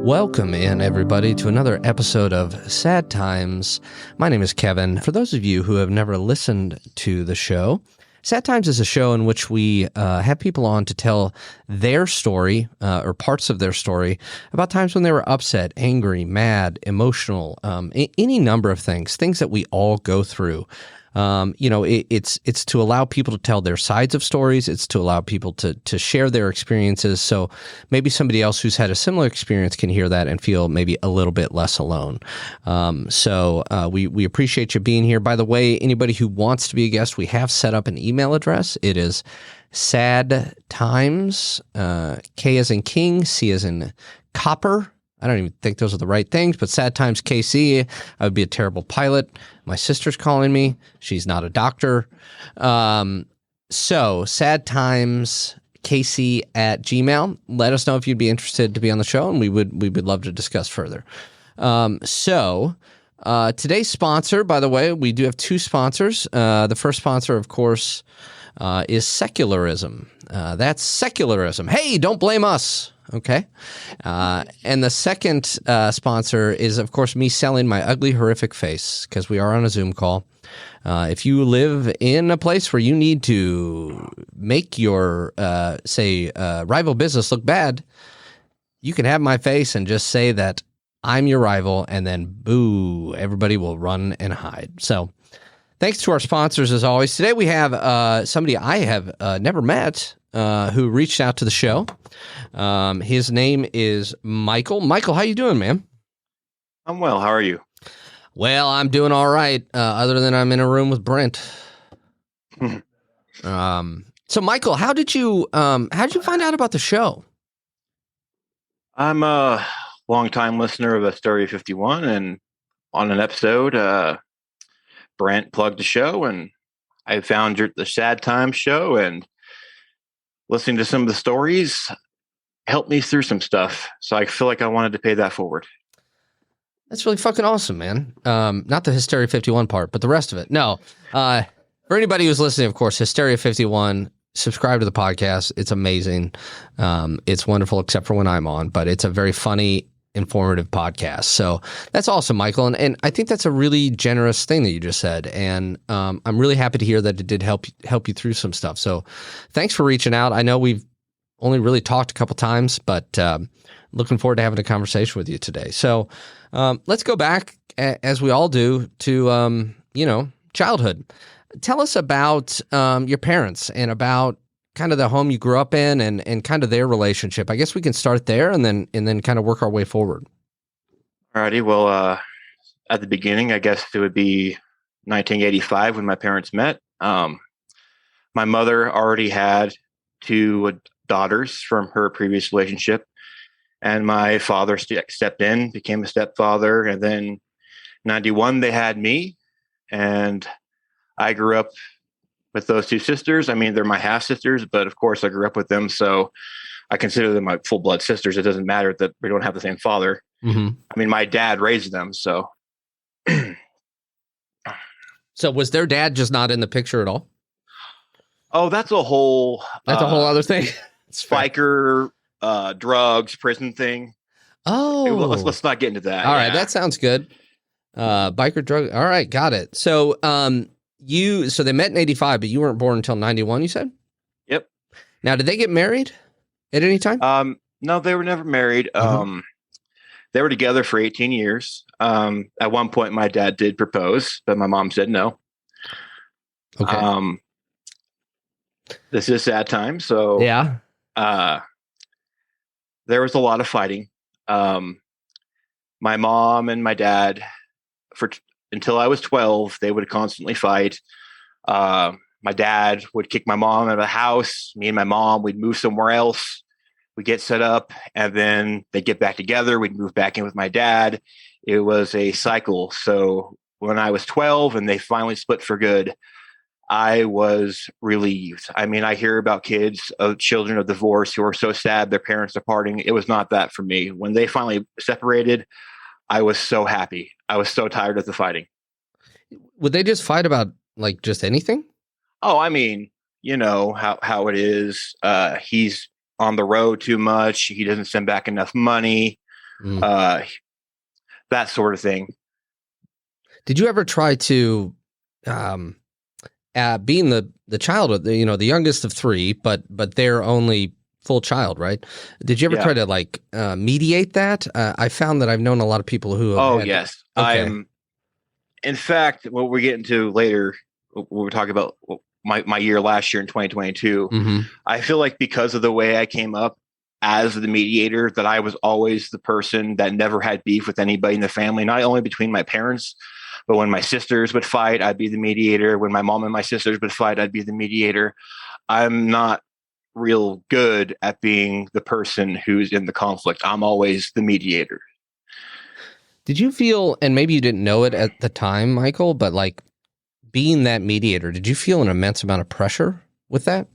Welcome in, everybody, to another episode of Sad Times. My name is Kevin. For those of you who have never listened to the show, Sad Times is a show in which we have people on to tell their story or parts of their story about times when they were upset, angry, mad, emotional, any number of things that we all go through. It's to allow people to tell their sides of stories. It's to allow people to share their experiences. So maybe somebody else who's had a similar experience can hear that and feel maybe a little bit less alone. We appreciate you being here. By the way, anybody who wants to be a guest, we have set up an email address. It is sadtimes, K as in king, C as in copper. I don't even think those are the right things, but Sad Times KC, I would be a terrible pilot. My sister's calling me. She's not a doctor. So Sad Times KC at Gmail. Let us know if you'd be interested to be on the show, and we would love to discuss further. Today's sponsor, by the way, we do have two sponsors. The first sponsor, of course, is secularism. That's secularism. Hey, don't blame us. Okay. And the second sponsor is, of course, me selling my ugly, horrific face because we are on a Zoom call. If you live in a place where you need to make your, rival business look bad, you can have my face and just say that I'm your rival, and then boo, everybody will run and hide. So thanks to our sponsors, as always. Today we have somebody I have never met who reached out to the show. His name is Michael. Michael, how you doing, man? I'm well. How are you? Well, I'm doing all right, other than I'm in a room with Brent. So, Michael, how did you find out about the show? I'm a longtime listener of Stereo 51, and on an episode, Brent plugged the show, and I found the Sad Times show, and listening to some of the stories helped me through some stuff. So I feel like I wanted to pay that forward. That's really fucking awesome, man. Not the Hysteria 51 part, but the rest of it. No. For anybody who's listening, of course, Hysteria 51, subscribe to the podcast. It's amazing. It's wonderful, except for when I'm on, but it's a very funny, informative podcast. So that's awesome, Michael. And I think that's a really generous thing that you just said. And I'm really happy to hear that it did help you through some stuff. So thanks for reaching out. I know we've only really talked a couple times, but looking forward to having a conversation with you today. So let's go back, as we all do, to, childhood. Tell us about your parents and about kind of the home you grew up in and kind of their relationship. I guess we can start there and then kind of work our way forward. Alrighty. Well, at the beginning, I guess it would be 1985 when my parents met. My mother already had two daughters from her previous relationship, and my father stepped in, became a stepfather, and then 91 they had me, and I grew up with those two sisters. I mean, they're my half sisters, but of course I grew up with them, so I consider them my full blood sisters. It doesn't matter that we don't have the same father. Mm-hmm. I mean, my dad raised them, so. So was their dad just not in the picture at all? Oh, that's a whole other thing. Biker, drugs, prison thing. Oh, let's not get into that. All right, that sounds good. Biker, drug. All right, got it. So, so they met in 85, but you weren't born until 91, you said? Yep. Now, did they get married at any time? No, they were never married. Mm-hmm. They were together for 18 years. At one point, my dad did propose, but my mom said no. Okay. This is Sad Time, so yeah. There was a lot of fighting. My mom and my dad, until I was 12, they would constantly fight. My dad would kick my mom out of the house. Me and my mom, we'd move somewhere else. We'd get set up, and then they'd get back together. We'd move back in with my dad. It was a cycle. So when I was 12 and they finally split for good, I was relieved. I mean, I hear about children of divorce who are so sad their parents are parting. It was not that for me. When they finally separated, I was so happy. I was so tired of the fighting. Would they just fight about like just anything? Oh, I mean, you know how it is. He's on the road too much. He doesn't send back enough money. Mm. That sort of thing. Did you ever try to, being the child of the youngest of three, but they're only full child, right? Did you ever try to like mediate that? I found that I've known a lot of people who have Yes. Okay. In fact, what we're getting to later, when we're talking about my year last year in 2022, Mm-hmm. I feel like because of the way I came up as the mediator, that I was always the person that never had beef with anybody in the family, not only between my parents, but when my sisters would fight, I'd be the mediator. When my mom and my sisters would fight, I'd be the mediator. I'm not real good at being the person who's in the conflict. I'm always the mediator. Did you feel, and maybe you didn't know it at the time, Michael, but like being that mediator, did you feel an immense amount of pressure with that?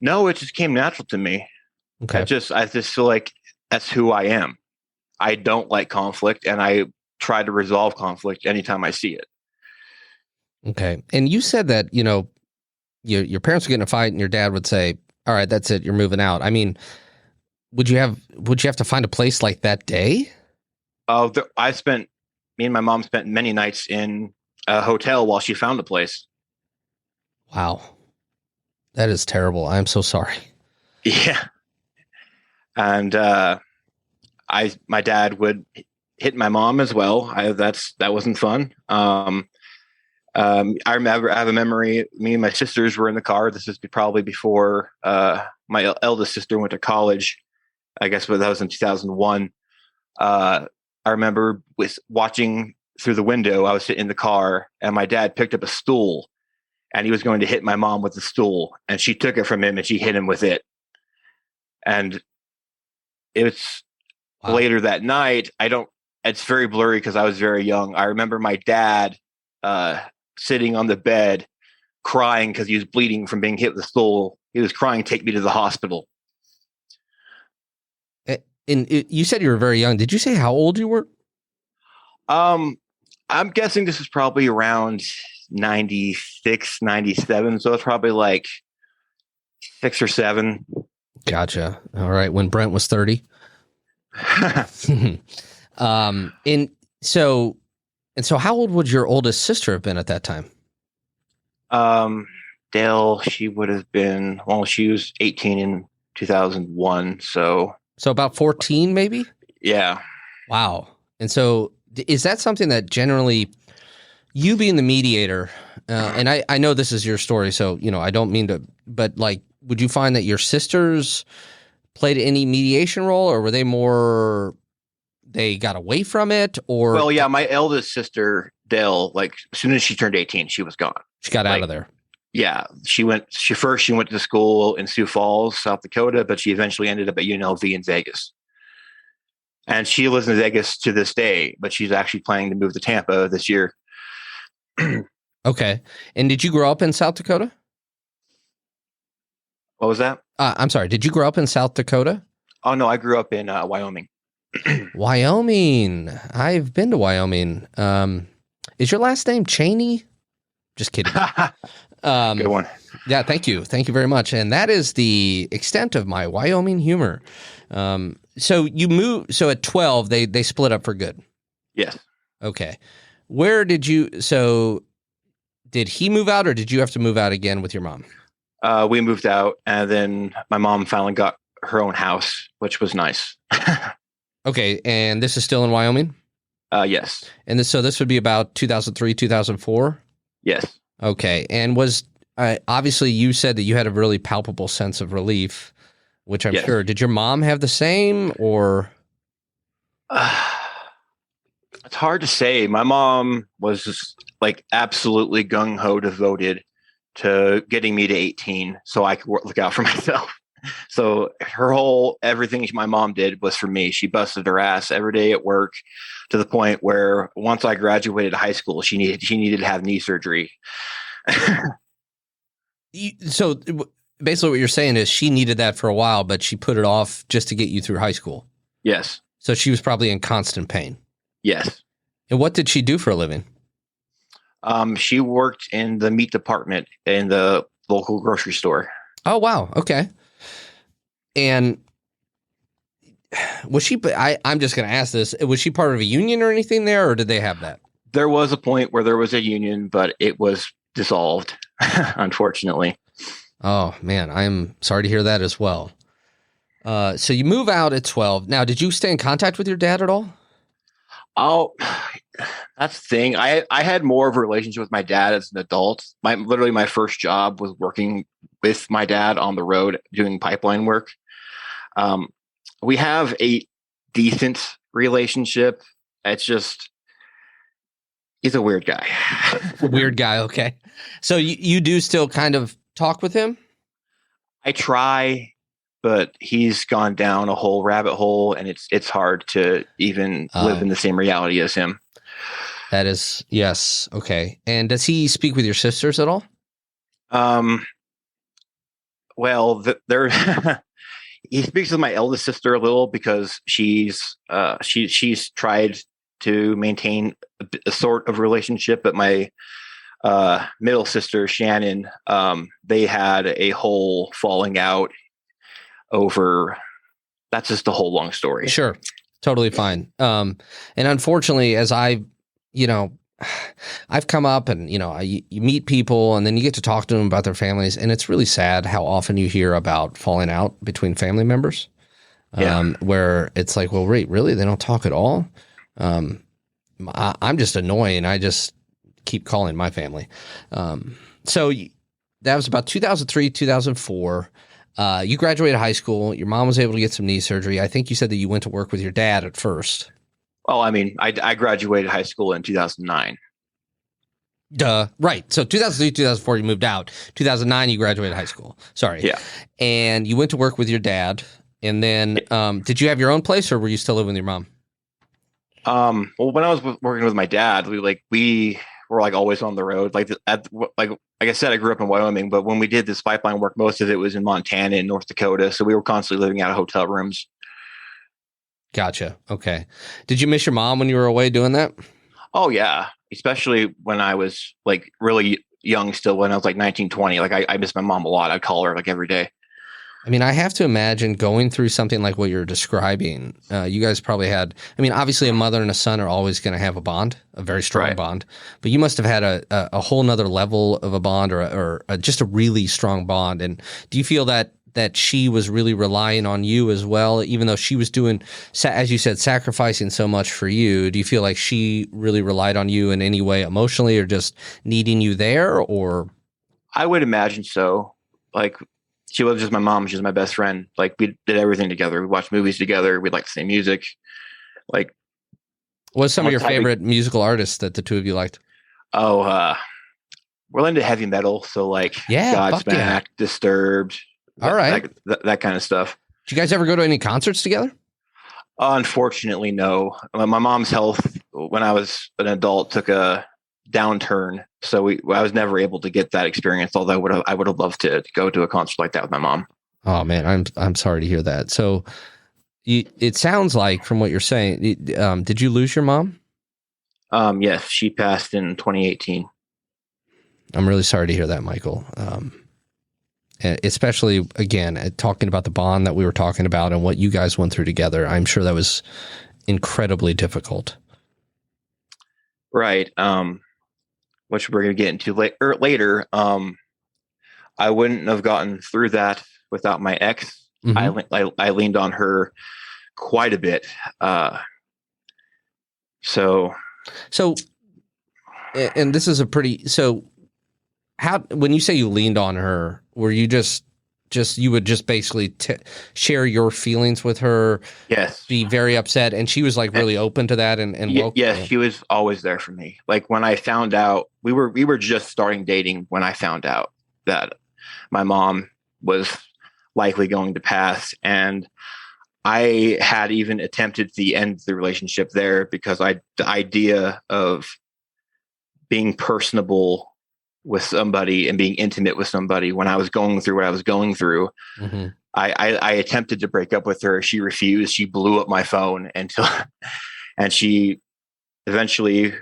No, it just came natural to me. Okay. I just feel like that's who I am. I don't like conflict, and I try to resolve conflict anytime I see it. Okay. And you said that, your parents would get in a fight and your dad would say, all right, that's it, you're moving out. I mean, would you have to find a place like that day? Me and my mom spent many nights in a hotel while she found a place. Wow. That is terrible. I'm so sorry. Yeah. And my dad would hit my mom as well. That wasn't fun. I remember, I have a memory. Me and my sisters were in the car. This is probably before my eldest sister went to college. I guess, but that was in 2001. I remember watching through the window. I was sitting in the car, and my dad picked up a stool, and he was going to hit my mom with the stool, and she took it from him, and she hit him with it. And it's later that night. It's very blurry because I was very young. I remember my dad sitting on the bed crying because he was bleeding from being hit with the stool. He was crying, "Take me to the hospital." And you said you were very young. Did you say how old you were? I'm guessing this is probably around 96, 97. So it's probably like 6 or 7. Gotcha. All right. When Brent was 30. And so how old would your oldest sister have been at that time? Dale, she would have been, she was 18 in 2001. So about 14, maybe? Yeah. Wow. And so is that something that generally, you being the mediator, and I know this is your story, so, I don't mean to, but like, would you find that your sisters played any mediation role, or were they more, they got away from it, or? Well, yeah, my eldest sister, Dale, like as soon as she turned 18, she was gone. She got out of there. Yeah, she went to school in Sioux Falls, South Dakota, but she eventually ended up at UNLV in Vegas. And she lives in Vegas to this day, but she's actually planning to move to Tampa this year. Okay. And did you grow up in South Dakota? What was that? I'm sorry. Did you grow up in South Dakota? Oh, no, I grew up in Wyoming. Wyoming. I've been to Wyoming. Is your last name Cheney? Just kidding. Good one. Yeah, thank you. Thank you very much. And that is the extent of my Wyoming humor. So you moved. So at 12, they split up for good. Yes. Okay. Where did he move out, or did you have to move out again with your mom? We moved out, and then my mom finally got her own house, which was nice. Okay. And this is still in Wyoming? Yes. And this would be about 2003, 2004? Yes. Okay. And obviously you said that you had a really palpable sense of relief, which I'm sure. Did your mom have the same, or? It's hard to say. My mom was just like absolutely gung-ho devoted to getting me to 18 so I could look out for myself. So everything my mom did was for me. She busted her ass every day at work, to the point where once I graduated high school, she needed to have knee surgery. So basically what you're saying is she needed that for a while, but she put it off just to get you through high school. Yes. So she was probably in constant pain. Yes. And what did she do for a living? She worked in the meat department in the local grocery store. Oh, wow. Okay. And was she? I'm just going to ask this: was she part of a union or anything there, or did they have that? There was a point where there was a union, but it was dissolved, unfortunately. Oh man, I'm sorry to hear that as well. So you move out at 12. Now, did you stay in contact with your dad at all? Oh, that's the thing. I had more of a relationship with my dad as an adult. Literally my first job was working with my dad on the road doing pipeline work. We have a decent relationship. It's just he's a weird guy. Weird guy. Okay. So you do still kind of talk with him? I try, but he's gone down a whole rabbit hole, and it's hard to even live in the same reality as him. That is, yes. Okay. And does he speak with your sisters at all? Well, he speaks with my eldest sister a little because she's tried to maintain a sort of relationship, but my middle sister Shannon, they had a whole falling out over. That's just a whole long story. Sure, totally fine. And unfortunately, as I've come up and you meet people and then you get to talk to them about their families, and it's really sad how often you hear about falling out between family members. Where it's like, well, wait, really? They don't talk at all? I'm just annoying. I just keep calling my family. So that was about 2003, 2004. You graduated high school. Your mom was able to get some knee surgery. I think you said that you went to work with your dad at first. Well, I mean, I graduated high school in 2009. Duh. Right. So 2003, 2004, you moved out. 2009, you graduated high school. Sorry. Yeah. And you went to work with your dad. And then did you have your own place, or were you still living with your mom? Well, when I was working with my dad, we were like always on the road. Like I said, I grew up in Wyoming, but when we did this pipeline work, most of it was in Montana and North Dakota. So we were constantly living out of hotel rooms. Gotcha. Okay. Did you miss your mom when you were away doing that? Oh yeah. Especially when I was like really young still, when I was like 19, 20. Like I miss my mom a lot. I'd call her like every day. I mean, I have to imagine going through something like what you're describing. You guys probably had, I mean, obviously a mother and a son are always going to have a bond, a very strong bond, but you must have had a whole nother level of a bond or just a really strong bond. And do you feel that she was really relying on you as well, even though she was doing, as you said, sacrificing so much for you? Do you feel like she really relied on you in any way emotionally, or just needing you there? Or I would imagine so. Like, she was just my mom. She was my best friend. Like, we did everything together. We watched movies together. We liked the same music. Like, what's some of your favorite musical artists that the two of you liked? Oh, we're into heavy metal. So like Godsmack, Disturbed. All right. That kind of stuff. Did you guys ever go to any concerts together? Unfortunately, no. My mom's health when I was an adult took a downturn, so I was never able to get that experience. Although I would have loved to go to a concert like that with my mom. Oh man, I'm sorry to hear that. So, it sounds like from what you're saying, did you lose your mom? Yes, she passed in 2018. I'm really sorry to hear that, Michael. Especially again, talking about the bond that we were talking about and what you guys went through together. I'm sure that was incredibly difficult. Right. Which we're going to get into later. I wouldn't have gotten through that without my ex. Mm-hmm. I leaned on her quite a bit. So, and this is how, when you say you leaned on her, were you just you would just basically share your feelings with her? Yes. Be very upset. And she was like really open to that and yes, she was always there for me. Like when I found out, we were just starting dating when I found out that my mom was likely going to pass. And I had even attempted the end of the relationship there because the idea of being personable with somebody and being intimate with somebody when I was going through what I was going through, mm-hmm. I attempted to break up with her. She refused. She blew up my phone and she eventually,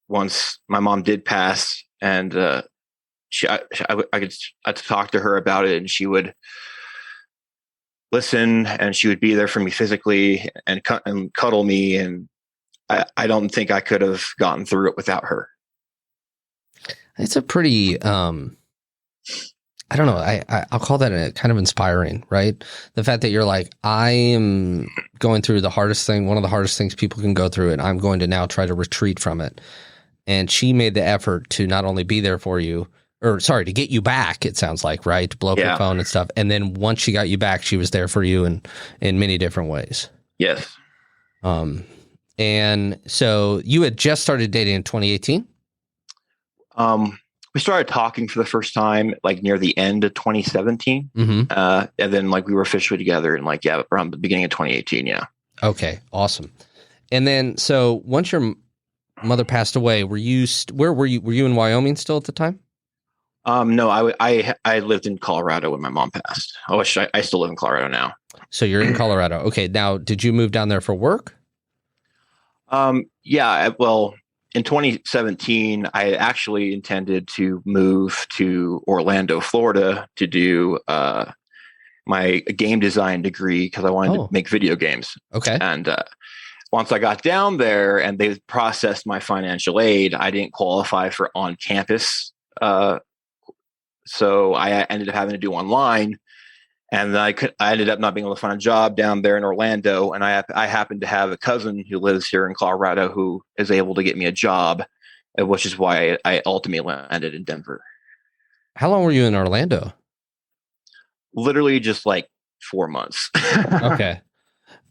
once my mom did pass, and I could talk to her about it, and she would listen, and she would be there for me physically and cuddle me. And I don't think I could have gotten through it without her. It's a pretty, I don't know. I'll call that a kind of inspiring, right? The fact that you're like, I am going through the hardest thing, one of the hardest things people can go through, and I'm going to now try to retreat from it. And she made the effort to not only be there for you, or sorry, to get you back, it sounds like, right? To blow up your phone and stuff. And then once she got you back, she was there for you in many different ways. Yes. And so you had just started dating in 2018? We started talking for the first time like near the end of 2017. And then like we were officially together in like, around the beginning of 2018. Yeah. Okay. Awesome. And then, so once your mother passed away, where were you? Were you in Wyoming still at the time? No, I lived in Colorado when my mom passed. I still live in Colorado now. So you're in Colorado. Okay. Now, did you move down there for work? Yeah. Well, in 2017, I actually intended to move to Orlando, Florida to do my game design degree because I wanted to make video games. Okay. And once I got down there and they processed my financial aid, I didn't qualify for on-campus. So I ended up having to do online. And then I ended up not being able to find a job down there in Orlando. And I happened to have a cousin who lives here in Colorado who is able to get me a job, which is why I ultimately landed in Denver. How long were you in Orlando? Literally just like 4 months. Okay.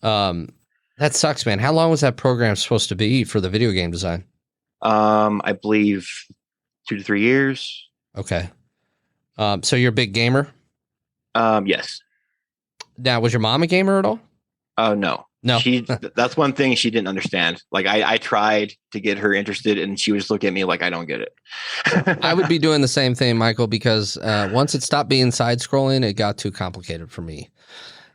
That sucks, man. How long was that program supposed to be for the video game design? I believe 2 to 3 years. Okay. So you're a big gamer? Yes. Now, was your mom a gamer at all? Oh, no. No. That's one thing she didn't understand. Like I tried to get her interested and she would just look at me like, I don't get it. I would be doing the same thing, Michael, because once it stopped being side scrolling, it got too complicated for me.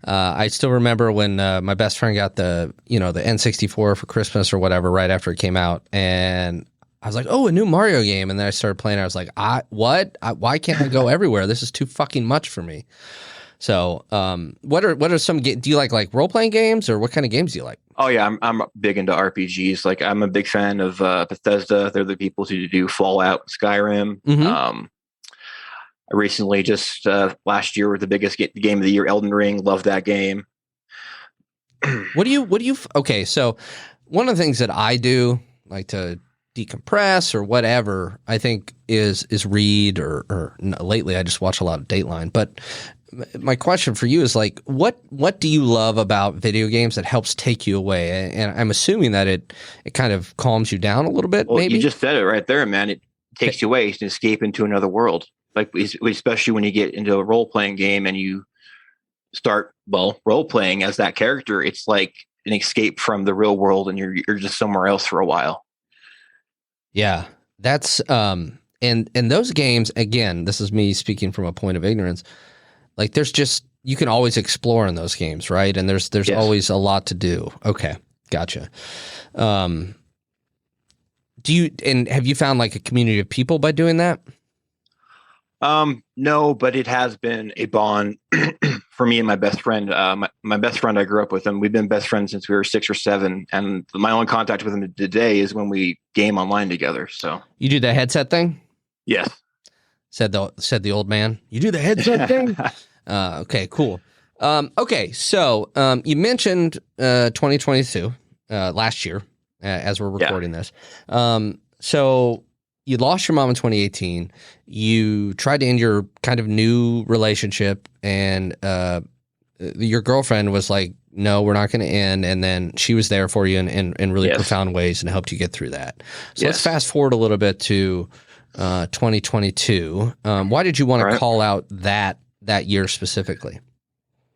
I still remember when my best friend got the N64 for Christmas or whatever, right after it came out. And I was like, oh, a new Mario game. And then I started playing. I was like, what? Why can't I go everywhere? This is too fucking much for me. So, what are some do you like role playing games, or what kind of games do you like? Oh yeah, I'm big into RPGs. Like I'm a big fan of Bethesda. They're the people who do Fallout, Skyrim. I recently just last year was the biggest game of the year, Elden Ring. Love that game. What do you? Okay, so one of the things that I do, like to decompress or whatever, I think is read or lately I just watch a lot of Dateline, but my question for you is like, what do you love about video games that helps take you away? And I'm assuming that it kind of calms you down a little bit. Well, maybe you just said it right there, man. It takes you away to escape into another world. Like especially when you get into a role playing game and you start role playing as that character, it's like an escape from the real world, and you're just somewhere else for a while. Yeah, that's and those games, again, this is me speaking from a point of ignorance. Like there's just, you can always explore in those games, right? And there's yes. always a lot to do. Okay, gotcha. Have you found like a community of people by doing that? No, but it has been a bond for me and my best friend. My best friend, I grew up with him. We've been best friends since we were 6 or 7. And my only contact with him today is when we game online together. So you do the headset thing? Yes. Said the old man. You do the headset thing? Okay, cool. Okay, so you mentioned 2022 last year as we're recording this. So you lost your mom in 2018. You tried to end your kind of new relationship, and your girlfriend was like, no, we're not going to end. And then she was there for you in really profound ways and helped you get through that. So let's fast forward a little bit to 2022. Why did you want to call out that year specifically?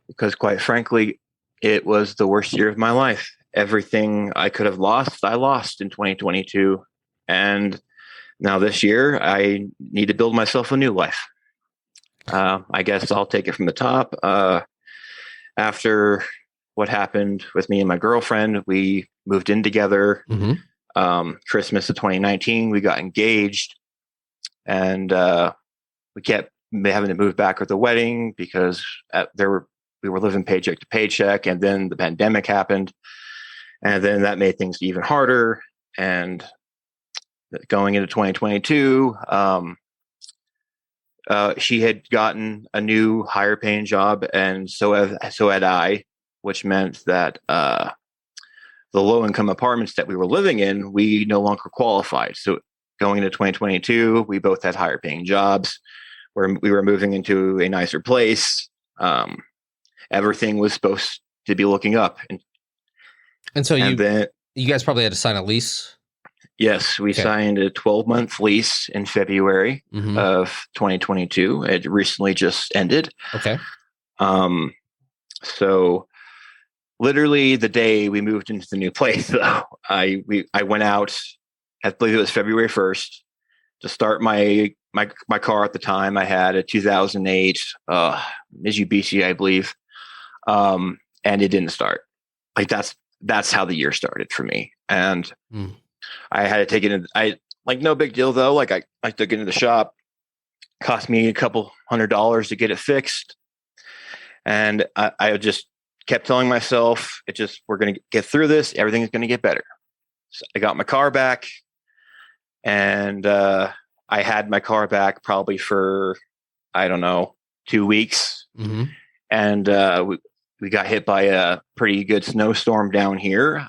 Because quite frankly, it was the worst year of my life. Everything I could have lost, I lost in 2022. And now this year, I need to build myself a new life. I guess I'll take it from the top. After what happened with me and my girlfriend, we moved in together. Christmas of 2019, we got engaged. And we kept having to move back with the wedding because we we were living paycheck to paycheck, and then the pandemic happened, and then that made things even harder. And going into 2022, she had gotten a new higher paying job, and so had I, which meant that the low income apartments that we were living in, we no longer qualified. So going into 2022, we both had higher paying jobs, where we were moving into a nicer place. Everything was supposed to be looking up, and so then you guys probably had to sign a lease. Yes, we signed a 12-month lease in February of 2022. It recently just ended. Okay. So literally the day we moved into the new place, though, I went out, I believe it was February 1st, to start my car. At the time, I had a 2008 Mitsubishi, I believe, and it didn't start. Like that's how the year started for me, and I had to take it in. No big deal though. Like I took it into the shop. Cost me a couple $100 to get it fixed, and I just kept telling myself, we're going to get through this. Everything's going to get better. So I got my car back, and I had my car back probably for, I don't know, 2 weeks. And we got hit by a pretty good snowstorm down here.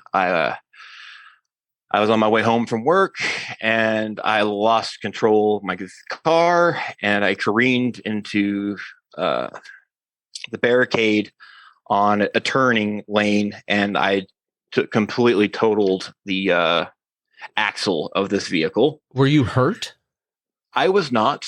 I was on my way home from work, and I lost control of my car, and I careened into the barricade on a turning lane, and I completely totaled the axle of this vehicle. Were you hurt? I was not.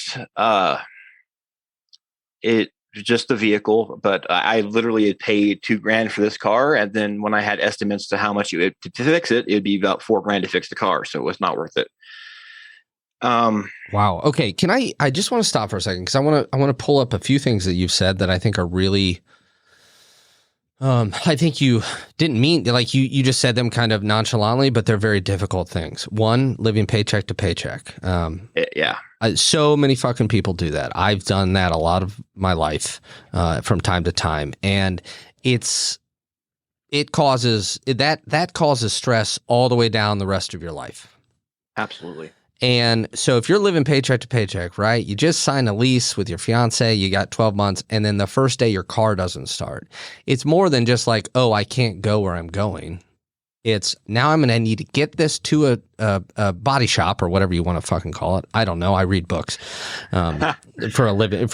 It just the vehicle, but I literally had paid $2,000 for this car, and then when I had estimates to how much to fix it, it'd be about $4,000 to fix the car, so it was not worth it. Wow. Okay. I just want to stop for a second, because I want to pull up a few things that you've said that I think are really. I think you didn't mean, like, you just said them kind of nonchalantly, but they're very difficult things. One, living paycheck to paycheck. Yeah. So many fucking people do that. I've done that a lot of my life, from time to time. And it causes stress all the way down the rest of your life. Absolutely. And so if you're living paycheck to paycheck, right, you just signed a lease with your fiance, you got 12 months, and then the first day your car doesn't start. It's more than just like, oh, I can't go where I'm going. It's now I'm going to need to get this to a body shop or whatever you want to fucking call it. I don't know. I read books for a living,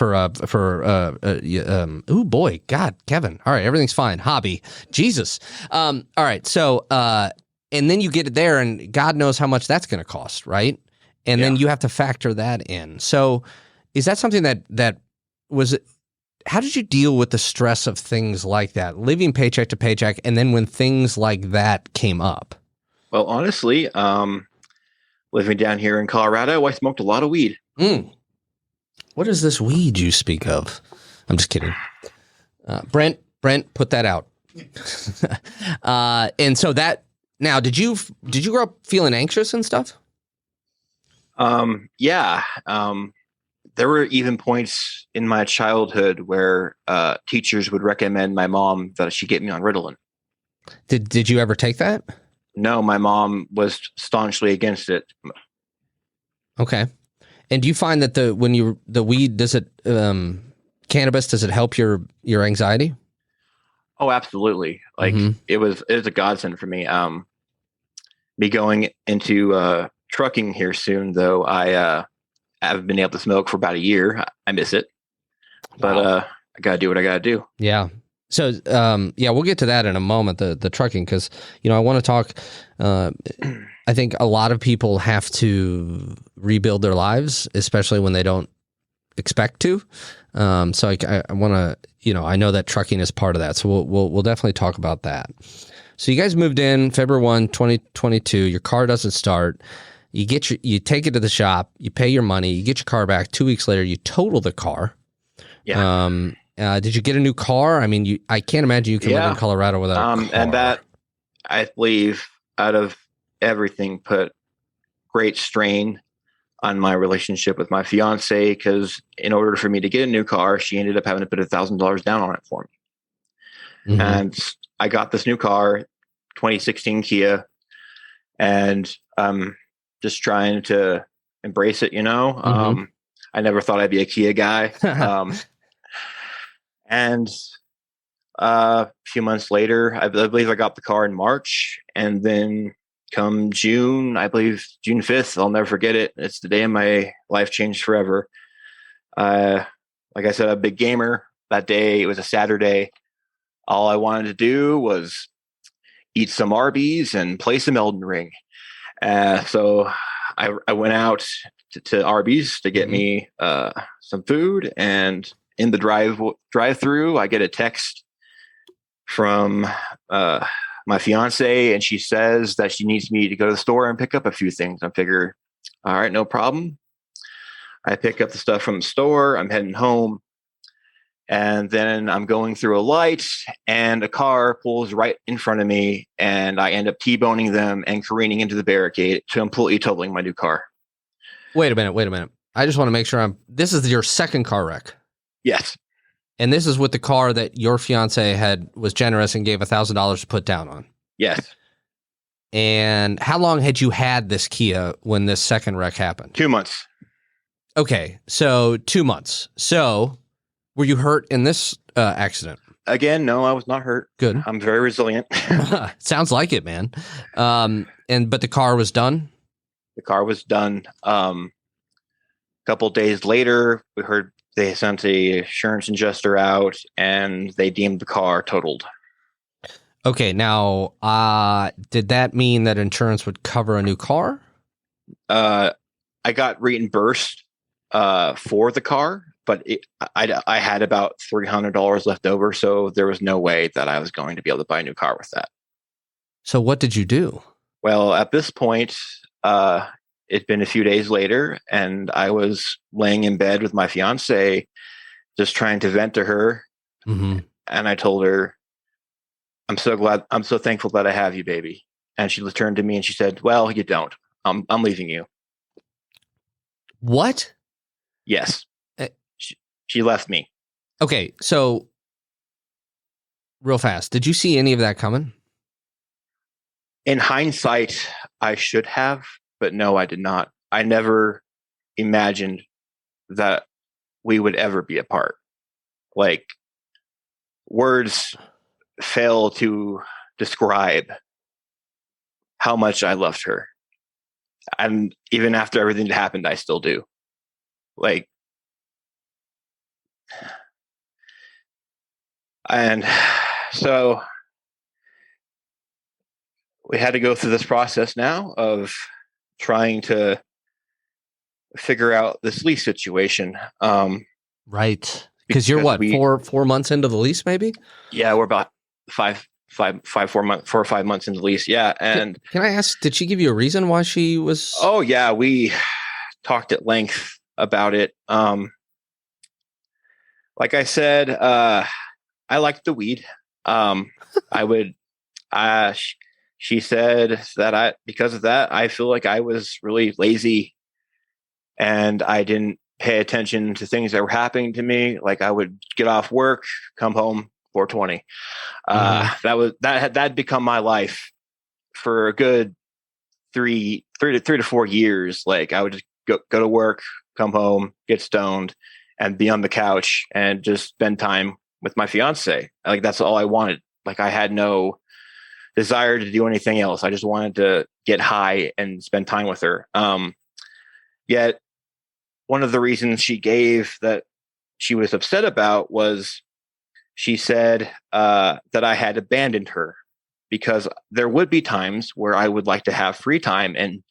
oh boy, God, Kevin. All right. Everything's fine. Hobby. Jesus. All right. So, and then you get it there, and God knows how much that's going to cost. Right. And then you have to factor that in. So is that something that was, how did you deal with the stress of things like that, living paycheck to paycheck, and then when things like that came up? Well, honestly, living down here in Colorado, I smoked a lot of weed. What is this weed you speak of? I'm just kidding. Brent, put that out. And so that, now, did you grow up feeling anxious and stuff? Yeah. There were even points in my childhood where teachers would recommend my mom that she get me on Ritalin. Did you ever take that? No, my mom was staunchly against it. Okay. And do you find that the weed, does it cannabis, does it help your anxiety? Oh, absolutely. Like it was a godsend for me. Me going into trucking here soon, though, I haven't been able to smoke for about a year. I miss it, but I gotta do what I gotta do. Yeah. So we'll get to that in a moment, the trucking, because I want to talk. I think a lot of people have to rebuild their lives, especially when they don't expect to. So I want to, I know that trucking is part of that. So we'll definitely talk about that. So you guys moved in February 1, 2022. Your car doesn't start. You take it to the shop. You pay your money. You get your car back. 2 weeks later, you total the car. Yeah. Did you get a new car? I mean, I can't imagine you can live in Colorado without a car. And that, I believe, out of everything, put great strain on my relationship with my fiance, because in order for me to get a new car, she ended up having to put $1,000 down on it for me. Mm-hmm. And I got this new car, 2016 Kia, and just trying to embrace it, Mm-hmm. I never thought I'd be a Kia guy. And a few months later, I believe I got the car in March, and then come June, I believe June 5th, I'll never forget it. It's the day my life changed forever. Like I said, a big gamer. That day, it was a Saturday. All I wanted to do was eat some Arby's and play some Elden Ring. So I went out to Arby's to get me some food, and in the drive-through, I get a text from my fiance, and she says that she needs me to go to the store and pick up a few things. I figure, all right, no problem. I pick up the stuff from the store. I'm heading home. And then I'm going through a light, and a car pulls right in front of me, and I end up T-boning them and careening into the barricade, completely totaling my new car. Wait a minute. I just want to make sure this is your second car wreck. Yes. And this is with the car that your fiance was generous and gave $1,000 to put down on. Yes. And how long had you had this Kia when this second wreck happened? 2 months. Okay, so 2 months. So were you hurt in this accident? Again, no, I was not hurt. Good. I'm very resilient. Sounds like it, man. But the car was done? The car was done. A couple days later, we heard they sent a insurance adjuster out, and they deemed the car totaled. Okay, now, did that mean that insurance would cover a new car? I got reimbursed for the car, but I had about $300 left over, so there was no way that I was going to be able to buy a new car with that. So what did you do? Well, at this point, it'd been a few days later, and I was laying in bed with my fiance, just trying to vent to her. Mm-hmm. And I told her, I'm so thankful that I have you, baby. And she turned to me and she said, well, you don't. I'm leaving you. What? Yes. She left me. Okay, so real fast, did you see any of that coming? In hindsight, I should have, but no, I did not. I never imagined that we would ever be apart. Like, words fail to describe how much I loved her. And even after everything that happened, I still do. Like, and so we had to go through this process now of trying to figure out this lease situation. Right. Because you're what, 4 months into the lease, maybe? Yeah, we're about 4 or 5 months into the lease. Yeah. And can I ask, did she give you a reason why she was? Oh yeah, we talked at length about it. Like I said, I liked the weed. She said that because of that, I feel like I was really lazy and I didn't pay attention to things that were happening to me. Like, I would get off work, come home, 420. That had become my life for a good three to 4 years. Like, I would just go to work, come home, get stoned, and be on the couch and just spend time with my fiance. Like, that's all I wanted. Like, I had no desire to do anything else. I just wanted to get high and spend time with her. Yet one of the reasons she gave that she was upset about was she said that I had abandoned her, because there would be times where I would like to have free time, and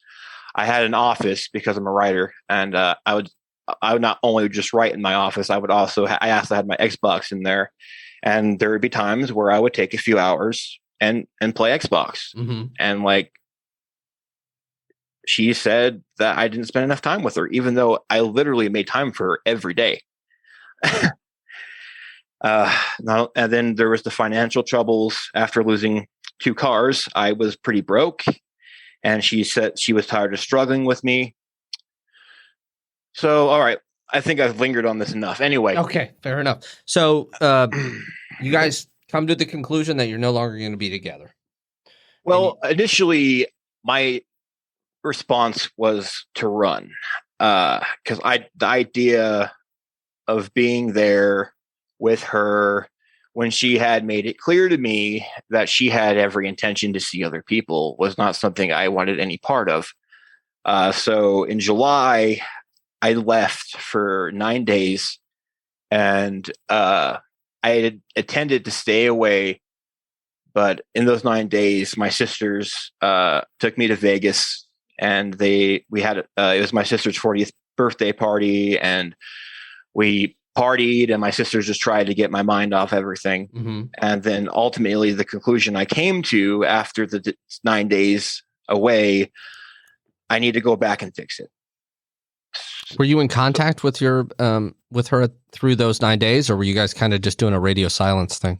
I had an office because I'm a writer, and I would not only just write in my office, I would also I had my Xbox in there, and there would be times where I would take a few hours and play Xbox. Mm-hmm. And like, she said that I didn't spend enough time with her, even though I literally made time for her every day. And then there was the financial troubles. After losing 2 cars, I was pretty broke, and she said she was tired of struggling with me. So, all right, I think I've lingered on this enough. Anyway. Okay, fair enough. So you guys come to the conclusion that you're no longer going to be together? Well, initially, my response was to run, because the idea of being there with her when she had made it clear to me that she had every intention to see other people was not something I wanted any part of. So in July, I left for 9 days, and I had intended to stay away. But in those 9 days, my sisters took me to Vegas, and we had it was my sister's 40th birthday party, and we partied, and my sisters just tried to get my mind off everything. Mm-hmm. And then ultimately, the conclusion I came to after the 9 days away, I need to go back and fix it. Were you in contact with your with her through those 9 days, or were you guys kind of just doing a radio silence thing?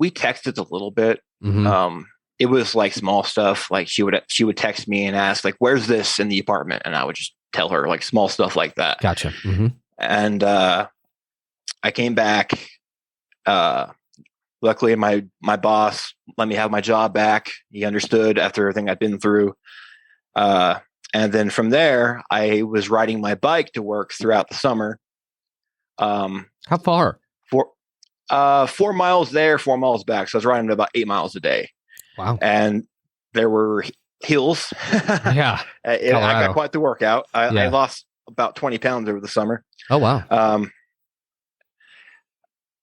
We texted a little bit. Mm-hmm. It was like small stuff. Like she would text me and ask like, "Where's this in the apartment?" And I would just tell her like small stuff like that. Gotcha. Mm-hmm. And I came back. Luckily, my boss let me have my job back. He understood after everything I'd been through. And then from there, I was riding my bike to work throughout the summer. How far? 4 miles there, 4 miles back. So I was riding about 8 miles a day. Wow. And there were hills. Yeah. I got quite the workout. I lost about 20 pounds over the summer. Oh, wow.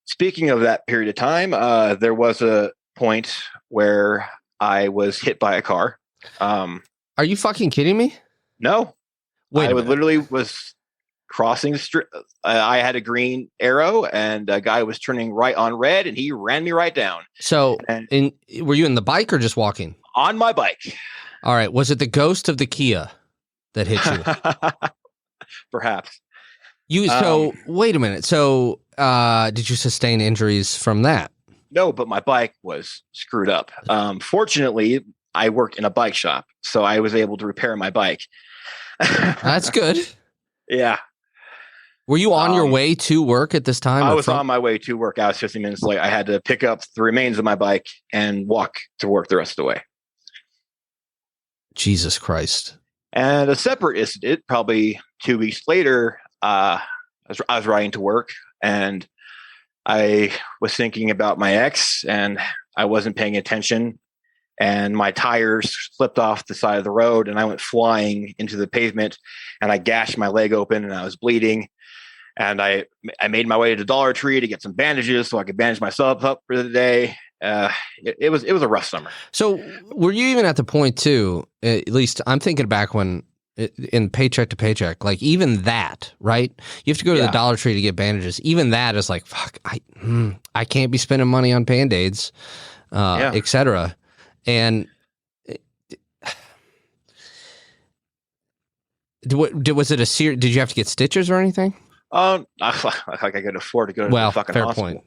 Speaking of that period of time, there was a point where I was hit by a car. Are you fucking kidding me? No. Wait, I literally was crossing the street. I had a green arrow, and a guy was turning right on red, and he ran me right down. So, were you in the bike or just walking? On my bike. All right. Was it the ghost of the Kia that hit you? Perhaps. So wait a minute. So, did you sustain injuries from that? No, but my bike was screwed up. Fortunately, I worked in a bike shop, so I was able to repair my bike. That's good. Yeah. Were you on your way to work at this time? I was on my way to work. I was 15 minutes late. I had to pick up the remains of my bike and walk to work the rest of the way. Jesus Christ. And a separate incident, probably 2 weeks later, I was riding to work, and I was thinking about my ex, and I wasn't paying attention, and my tires slipped off the side of the road, and I went flying into the pavement, and I gashed my leg open, and I was bleeding. And I made my way to Dollar Tree to get some bandages so I could bandage myself up for the day. It was a rough summer. So were you even at the point too, at least I'm thinking back when in paycheck to paycheck, like even that, right? You have to go to the Dollar Tree to get bandages. Even that is like, fuck, I can't be spending money on Band-Aids, et cetera. And was it did you have to get stitches or anything? I could afford to go to the fucking hospital.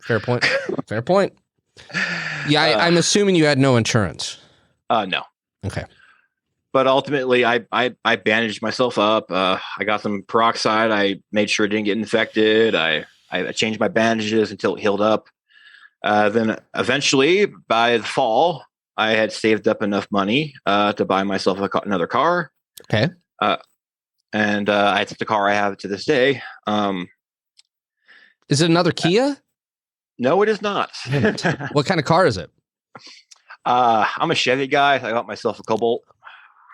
Fair point. Yeah, I'm assuming you had no insurance. No. Okay. But ultimately, I bandaged myself up. I got some peroxide. I made sure it didn't get infected. I changed my bandages until it healed up. Then eventually, by the fall, I had saved up enough money to buy myself another car. Okay. And it's the car I have to this day. Is it another Kia? No, it is not. What kind of car is it? I'm a Chevy guy. I got myself a Cobalt.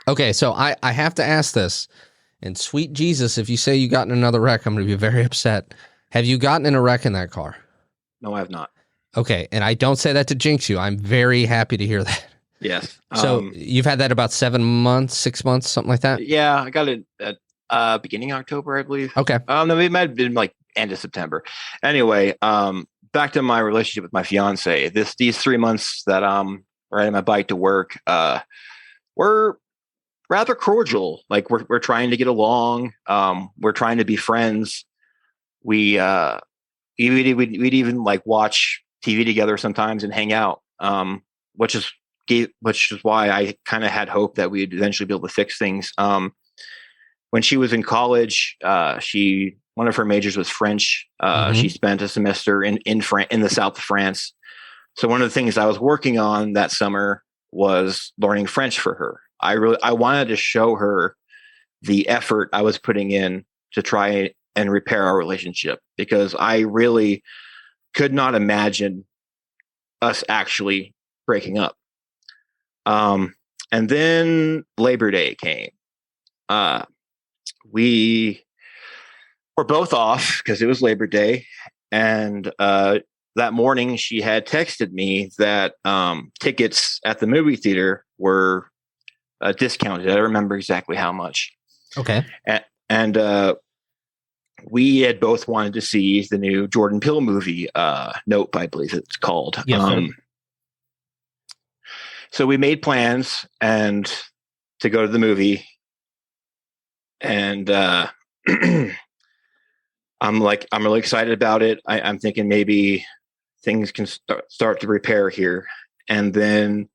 Okay, so I have to ask this. And sweet Jesus, if you say you got in another wreck, I'm going to be very upset. Have you gotten in a wreck in that car? No, I have not. Okay, and I don't say that to jinx you. I'm very happy to hear that. Yes. So you've had that about 7 months, 6 months, something like that? Yeah, I got it at beginning of October, I believe. Okay. No, it might have been like end of September. Anyway, back to my relationship with my fiance. These 3 months that I'm riding my bike to work, we're rather cordial. Like we're trying to get along. We're trying to be friends. We'd even like watch TV together sometimes and hang out. Which is why I kind of had hope that we'd eventually be able to fix things. When she was in college, one of her majors was French. She spent a semester in the south of France. So one of the things I was working on that summer was learning French for her. I wanted to show her the effort I was putting in to try and repair our relationship, because I really could not imagine us actually breaking up. And then Labor Day came. We were both off because it was Labor Day, and that morning she had texted me that tickets at the movie theater were discounted. I don't remember exactly how much. Okay. And we had both wanted to see the new Jordan Peele movie, Nope, I believe it's called. Yes, sir. So we made plans and to go to the movie, and I'm really excited about it. I'm thinking maybe things can start to repair here. And then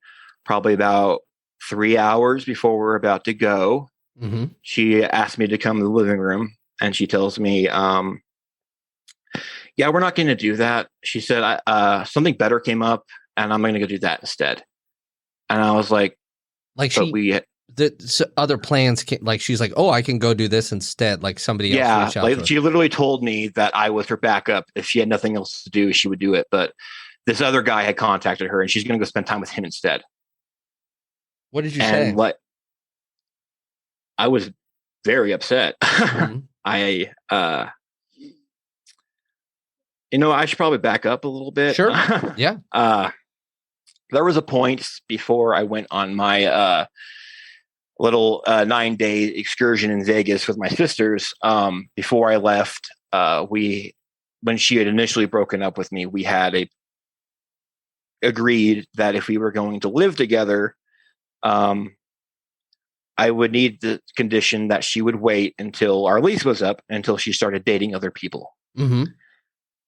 probably about 3 hours before we're about to go, she asked me to come to the living room, and she tells me, yeah, we're not going to do that. She said, something better came up, and I'm going to go do that instead. And I was like, other plans came, like she's like, oh, I can go do this instead. Like somebody else reached out to her. She literally told me that I was her backup. If she had nothing else to do, she would do it. But this other guy had contacted her, and she's going to go spend time with him instead. What did you say? I was very upset. I should probably back up a little bit. Sure. Yeah. There was a point before I went on my little 9-day excursion in Vegas with my sisters. Before I left, when she had initially broken up with me, we had agreed that if we were going to live together, I would need the condition that she would wait until our lease was up, until she started dating other people.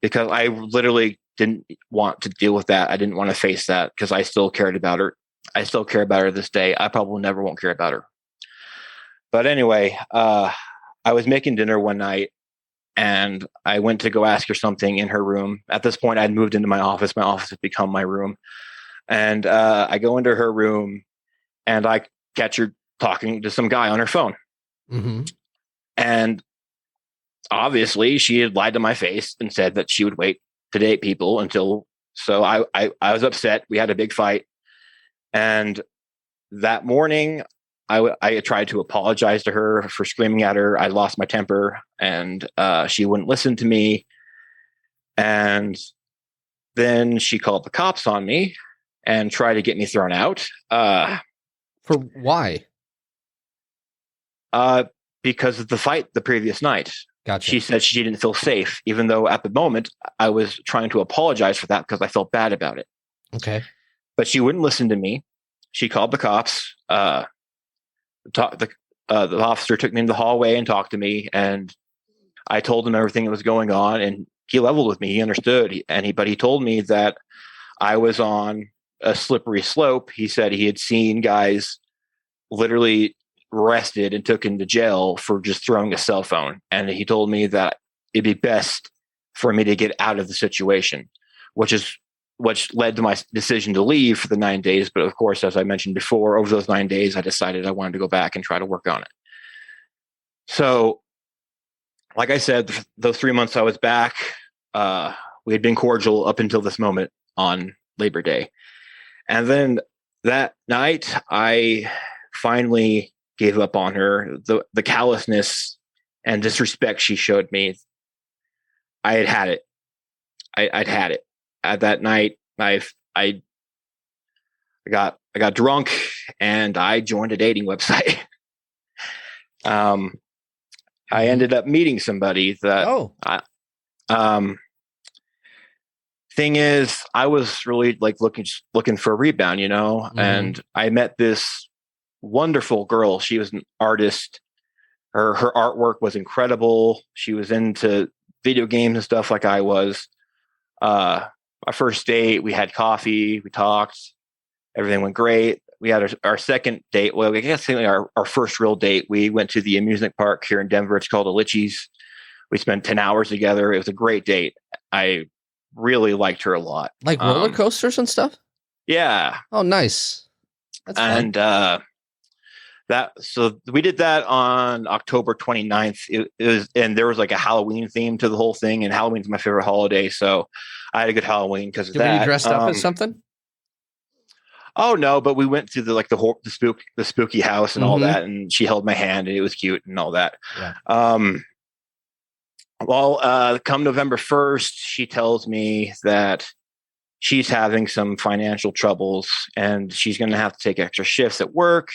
Because I literally didn't want to deal with that. I didn't want to face that, because I still cared about her. I still care about her this day. I probably never won't care about her. But anyway, I was making dinner one night, and I went to go ask her something in her room. At this point, I'd moved into my office. My office had become my room. And I go into her room, and I catch her talking to some guy on her phone. And obviously, she had lied to my face and said that she would wait to date people until. So I was upset. We had a big fight. And that morning, I tried to apologize to her for screaming at her. I lost my temper, and she wouldn't listen to me. And then she called the cops on me and tried to get me thrown out. For why? Because of the fight the previous night. Gotcha. She said she didn't feel safe, even though at the moment I was trying to apologize for that because I felt bad about it. Okay. But she wouldn't listen to me. She called the cops. The officer took me in the hallway and talked to me, and I told him everything that was going on, and he leveled with me. He understood, but he told me that I was on a slippery slope. He said he had seen guys literally arrested and taken to jail for just throwing a cell phone, and he told me that it'd be best for me to get out of the situation, which led to my decision to leave for the 9 days. But of course, as I mentioned before, over those 9 days, I decided I wanted to go back and try to work on it. So, like I said, those 3 months I was back, we had been cordial up until this moment on Labor Day. And then that night, I finally gave up on her. The callousness and disrespect she showed me, I had had it. I'd had it. At that night, I got drunk and I joined a dating website. I ended up meeting somebody that. Thing is, I was really like looking for a rebound, and I met this wonderful girl. She was an artist. Her artwork was incredible. She was into video games and stuff like I was. Our first date, we had coffee, we talked, everything went great. We had our second date. Well, I guess our first real date, we went to the amusement park here in Denver. It's called Alichi's. We spent 10 hours together. It was a great date. I really liked her a lot. Like roller coasters and stuff? Yeah. Oh, nice. That's fun. And so we did that on October 29th. It was, and there was like a Halloween theme to the whole thing, and Halloween's my favorite holiday, so I had a good Halloween because of that. Were you dressed up as something? Oh no, but we went to the spooky house and all that, and she held my hand and it was cute and all that. Yeah. Come November 1st, she tells me that she's having some financial troubles and she's going to have to take extra shifts at work,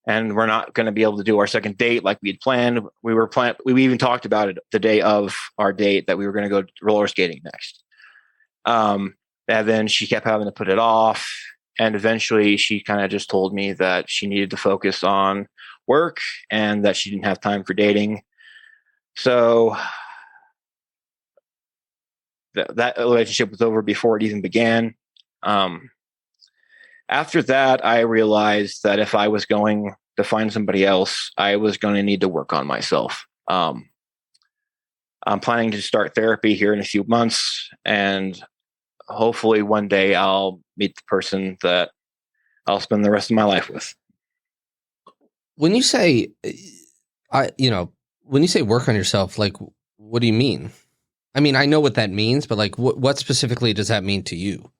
and we're not going to be able to do our second date like we had planned. We even talked about it the day of our date that we were going to go roller skating next. And then she kept having to put it off. And eventually she kind of just told me that she needed to focus on work and that she didn't have time for dating. So that relationship was over before it even began. After that, I realized that if I was going to find somebody else, I was going to need to work on myself. I'm planning to start therapy here in a few months, and hopefully one day I'll meet the person that I'll spend the rest of my life with. When you say, when you say work on yourself, like, what do you mean? I mean, I know what that means, but like, what specifically does that mean to you?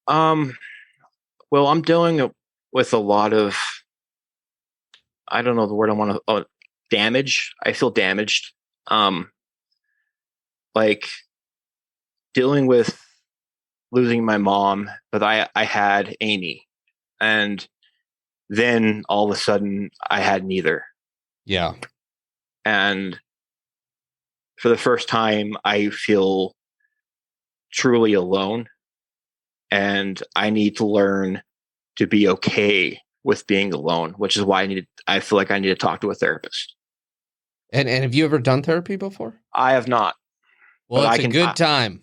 Well, I'm dealing with a lot of, I don't know the word I want to, damage. I feel damaged. Like dealing with losing my mom, but I had Amy, and then all of a sudden I had neither. Yeah. And for the first time, I feel truly alone, and I need to learn to be okay with being alone, which is why I feel like I need to talk to a therapist. And have you ever done therapy before? I have not. Well, it's a good time.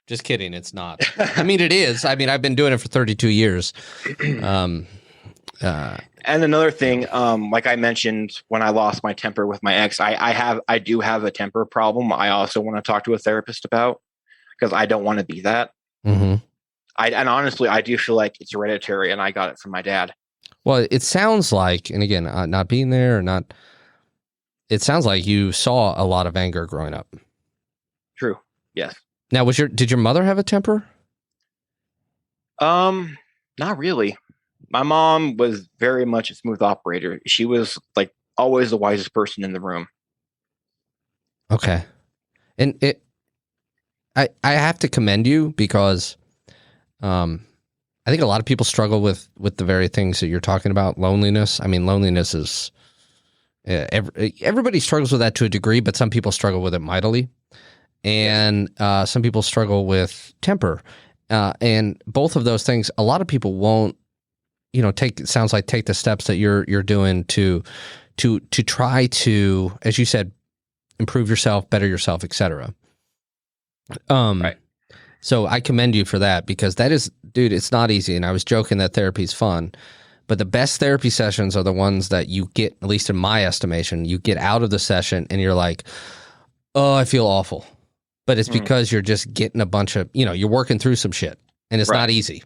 Just kidding. It's not. I mean, it is. I mean, I've been doing it for 32 years. And another thing, like I mentioned, when I lost my temper with my ex, I do have a temper problem. I also want to talk to a therapist about, because I don't want to be that. Mm-hmm. And honestly, I do feel like it's hereditary, and I got it from my dad. Well, it sounds like, and again, not being there or not, it sounds like you saw a lot of anger growing up. True. Yes. Now, did your mother have a temper? Not really. My mom was very much a smooth operator. She was like always the wisest person in the room. Okay. And I have to commend you, because I think a lot of people struggle with the very things that you're talking about. Loneliness. I mean, loneliness is everybody struggles with that to a degree, but some people struggle with it mightily. And some people struggle with temper. And both of those things, a lot of people won't, take the steps that you're doing to try to, as you said, improve yourself, better yourself, etc. Right. So I commend you for that, because that is, dude, it's not easy. And I was joking that therapy's fun, but the best therapy sessions are the ones that you get, at least in my estimation, you get out of the session and you're like, oh, I feel awful. But it's because you're just getting a bunch of, you're working through some shit, and it's not easy.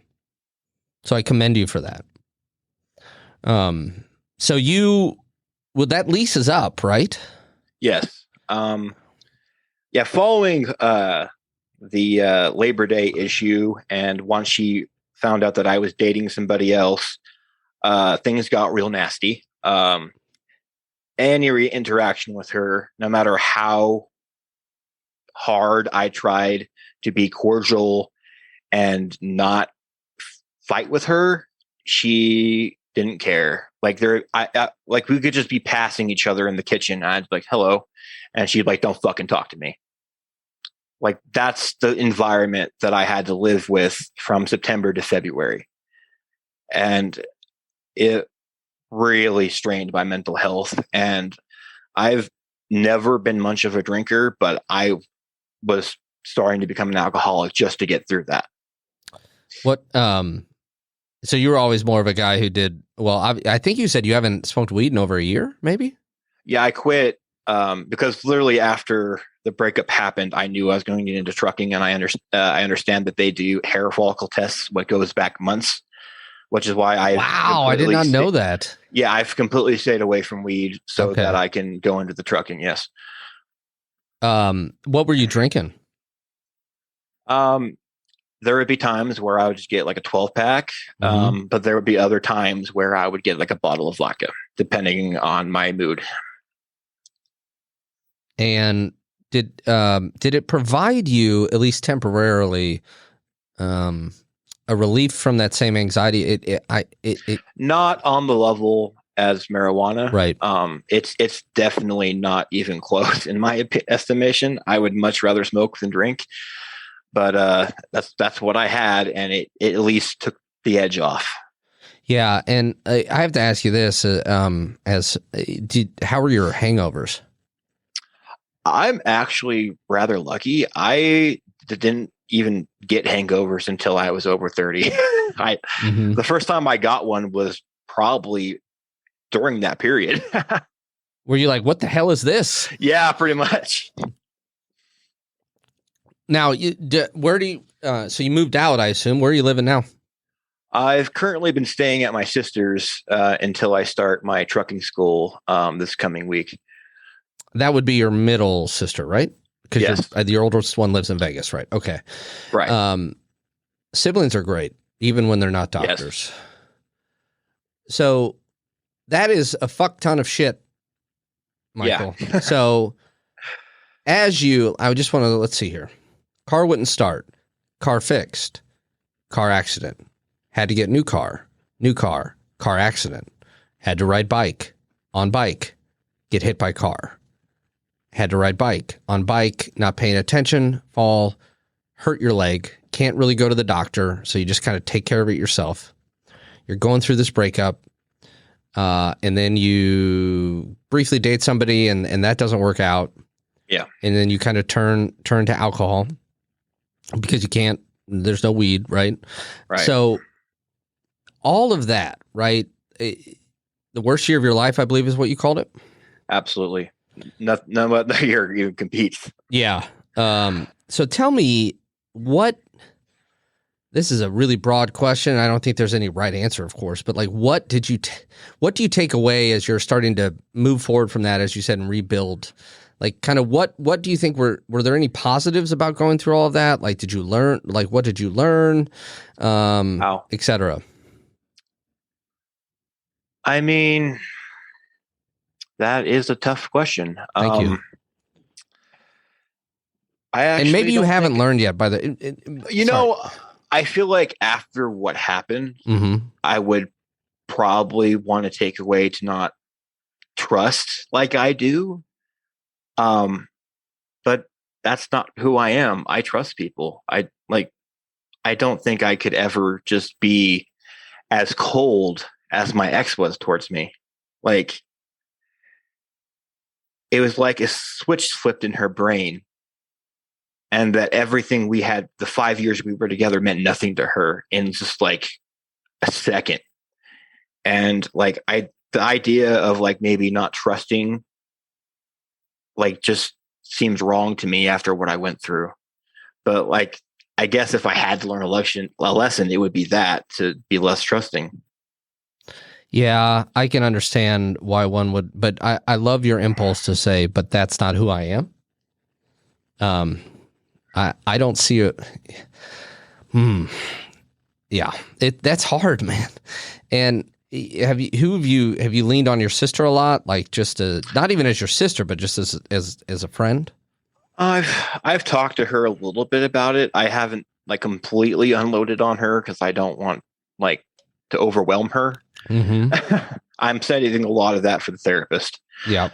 So I commend you for that. So that lease is up, right? Yes. Yeah. Following the Labor Day issue, and once she found out that I was dating somebody else, things got real nasty. Any interaction with her, no matter how hard I tried to be cordial and not fight with her, she didn't care. Like like we could just be passing each other in the kitchen, and I'd be like, hello, and she'd like, don't fucking talk to me. Like, that's the environment that I had to live with from September to February, and it really strained my mental health. And I've never been much of a drinker, but I was starting to become an alcoholic just to get through that. So you were always more of a guy who did, well, I think you said you haven't smoked weed in over a year, maybe? Yeah, I quit because literally after the breakup happened, I knew I was going to get into trucking, and I understand that they do hair follicle tests, what goes back months, which is why I did not know that. Yeah, I've completely stayed away from weed so that I can go into the trucking. Yes. What were you drinking? There would be times where I would just get like a 12 pack, but there would be other times where I would get like a bottle of vodka, depending on my mood. And did it provide you, at least temporarily, a relief from that same anxiety? It not on the level as marijuana, right? It's definitely not even close in my estimation. I would much rather smoke than drink, but that's what I had, and it at least took the edge off. Yeah, and I have to ask you this: how were your hangovers? I'm actually rather lucky. I didn't even get hangovers until I was over 30. The first time I got one was probably during that period. Were you like, what the hell is this? Yeah, pretty much. Now, where do you, so you moved out, I assume. Where are you living now? I've currently been staying at my sister's until I start my trucking school this coming week. That would be your middle sister, right? Because yes. Your oldest one lives in Vegas, right? Okay. Right. Siblings are great, even when they're not doctors. Yes. So that is a fuck ton of shit, Michael. Yeah. So I just want to, let's see here. Car wouldn't start. Car fixed. Car accident. Had to get new car. Car accident. Had to ride bike. On bike. Get hit by car. Had to ride bike. On bike, not paying attention, fall, hurt your leg, can't really go to the doctor, so you just kind of take care of it yourself. You're going through this breakup, and then you briefly date somebody, and that doesn't work out. Yeah. And then you kind of turn to alcohol because you can't, there's no weed, right? Right. So all of that, right? The worst year of your life, I believe is what you called it? Absolutely. None of the year even competes. Yeah. So tell me this is a really broad question. I don't think there's any right answer, of course, but like, what do you take away as you're starting to move forward from that, as you said, and rebuild? Like, kind of what do you think were there any positives about going through all of that? Like, what did you learn? Et cetera. I mean, that is a tough question. Thank you. And maybe you haven't learned yet by the, I feel like after what happened, I would probably want to take away to not trust like I do. But that's not who I am. I trust people. I don't think I could ever just be as cold as my ex was towards me. Like, it was like a switch flipped in her brain, and that everything we had, the 5 years we were together, meant nothing to her in just like a second. And like, the idea of like maybe not trusting, like, just seems wrong to me after what I went through. But like, I guess if I had to learn a lesson, it would be that, to be less trusting. Yeah, I can understand why one would, but I love your impulse to say, but that's not who I am. I don't see it. Yeah, that's hard, man. And have you leaned on your sister a lot? Like, just not even as your sister, but just as a friend? I've talked to her a little bit about it. I haven't like completely unloaded on her because I don't want like to overwhelm her. I'm saving a lot of that for the therapist. Yeah.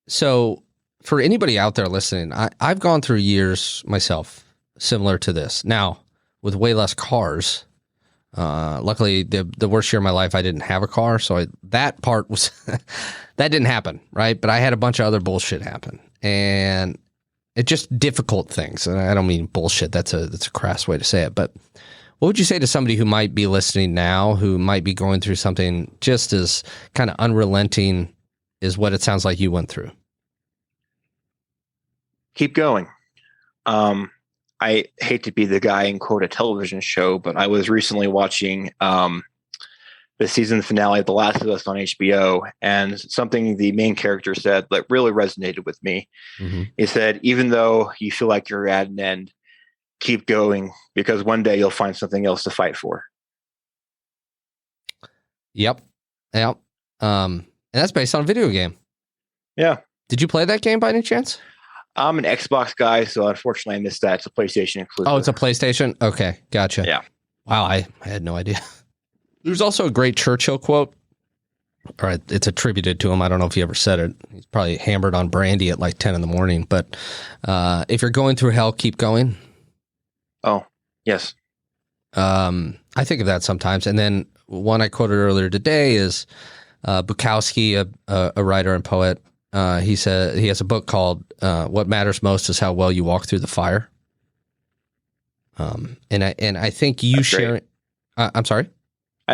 So for anybody out there listening, I've gone through years myself similar to this. Now, with way less cars. Luckily, the worst year of my life, I didn't have a car, so that part was that didn't happen, right? But I had a bunch of other bullshit happen, and it just difficult things. And I don't mean bullshit. That's a crass way to say it, but What would you say to somebody who might be listening now, who might be going through something just as kind of unrelenting as what it sounds like you went through? Keep going. I hate to be the guy in quote a television show, but I was recently watching the season finale of The Last of Us on HBO, and something the main character said that really resonated with me. Mm-hmm. He said, even though you feel like you're at an end, keep going, because one day you'll find something else to fight for. Yep. And that's based on a video game. Yeah. Did you play that game by any chance? I'm an Xbox guy, so unfortunately I missed that. It's a PlayStation exclusive. Oh, it's a PlayStation? Okay, gotcha. Yeah. Wow, I had no idea. There's also a great Churchill quote. All right, it's attributed to him. I don't know if he ever said it. He's probably hammered on brandy at like 10 in the morning. But if you're going through hell, keep going. Oh, yes. I think of that sometimes. And then one I quoted earlier today is Bukowski, a writer and poet. He said he has a book called "What Matters Most Is How Well You Walk Through the Fire." And I think you sharing. I'm sorry.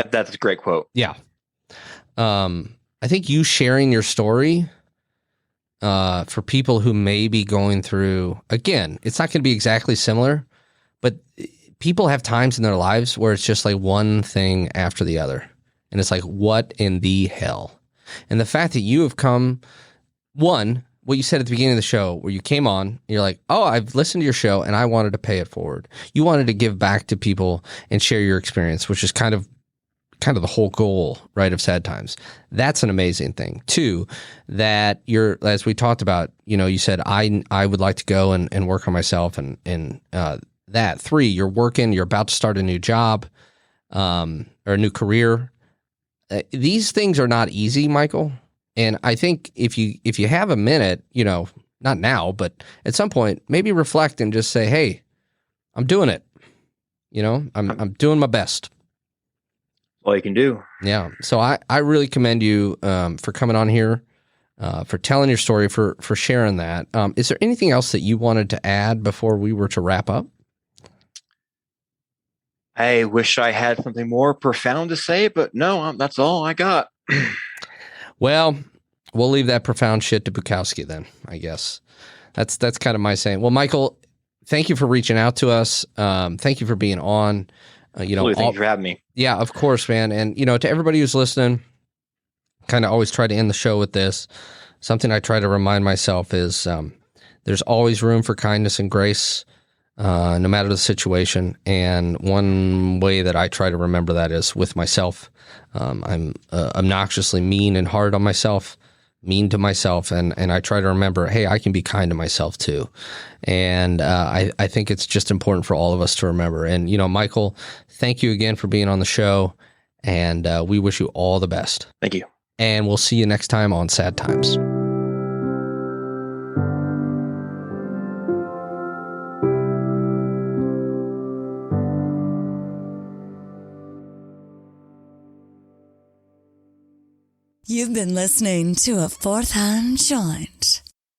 That's a great quote. Yeah. I think you sharing your story for people who may be going through, again, it's not going to be exactly similar, but people have times in their lives where it's just like one thing after the other. And it's like, what in the hell? And the fact that you have come, one, what you said at the beginning of the show, where you came on, and you're like, oh, I've listened to your show and I wanted to pay it forward. You wanted to give back to people and share your experience, which is kind of the whole goal, right, of Sad Times. That's an amazing thing. Two, that you're, as we talked about, you said, I would like to go and work on myself and that. Three, you're about to start a new job or a new career. These things are not easy, Michael. And I think if you have a minute, not now, but at some point, maybe reflect and just say, hey, I'm doing it. I'm doing my best. All you can do. Yeah. So I really commend you for coming on here, for telling your story, for sharing that. Is there anything else that you wanted to add before we were to wrap up? I wish I had something more profound to say, but no, that's all I got. Well, we'll leave that profound shit to Bukowski then, I guess. That's kind of my saying. Well, Michael, thank you for reaching out to us. Thank you for being on. Thank you for having me. Yeah, of course, man. And, to everybody who's listening, kind of always try to end the show with this. Something I try to remind myself is there's always room for kindness and grace, no matter the situation. And one way that I try to remember that is with myself. I'm obnoxiously mean and hard on myself, mean to myself. And I try to remember, hey, I can be kind to myself too. And I think it's just important for all of us to remember. And, Michael, thank you again for being on the show. And we wish you all the best. Thank you. And we'll see you next time on Sad Times. You've been listening to A Fourth Hand Joint.